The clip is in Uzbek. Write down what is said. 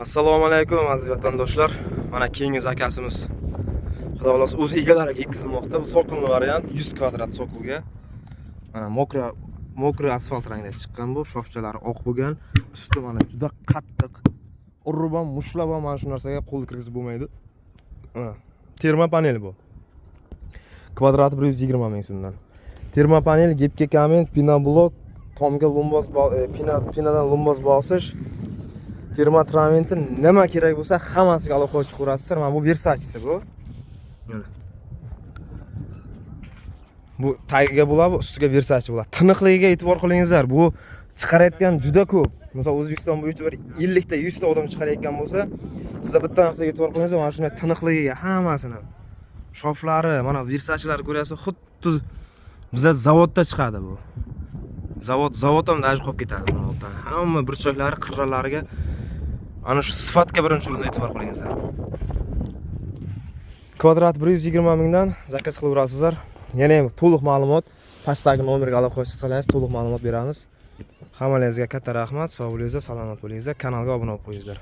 Assalomu alaykum aziz vatandoshlar. Mana keyingi zakasimiz Xudo xolasa o'z egalariga yetkazilmoqda. Bu sokinli variant 100 kvadrat sokulga. Mana mokri asfalt rangida chiqqan bu, shofchalari oq bo'lgan. Usti mana juda qattiq. Urib ham, mushlab ham mana shu narsaga qo'l kirgizib bo'lmaydi. Terma panel bu. Kvadrati 120 ming so'mdan. Terma panel, gepga kamen, pinoblok, tomga lumboz, pinadan lumboz bosish. Termotraventin nima kerak bo'lsa hammasiga aloqa chiqarasizlar. Mana bu Versace bu. Mana. Bu tagiga bo'ladi, ustiga Versace bo'ladi. Tiniqligiga e'tibor qilingizlar. Bu chiqarayotgan juda ko'p. Masalan, O'zbekiston bo'yicha bir 50 ta, 100 ta odam chiqarayotgan bo'lsa, siz bitta narsaga e'tibor qilingizlar, mana shunday tiniqligiga hammasini. Shoflari, mana Versace'larni ko'ryapsiz, xuddi bizlar zavodda chiqadi bu. Zavod ham daj qolib ketadi bu yerda. Hamma burchoklari, qirralariga ana shu sifatga birinchi o'rinda e'tibor qilingizlar. Kvadrat 120 mingdan zakaz qilib urasizlar. Yana ham to'liq ma'lumot pastdagi nomerga aloqa qilsangiz to'liq ma'lumot beramiz. Hammalaringizga katta rahmat. Sog' bo'lingizlar, salomat bo'lingizlar. Kanalga obuna bo'lib qo'yingizlar.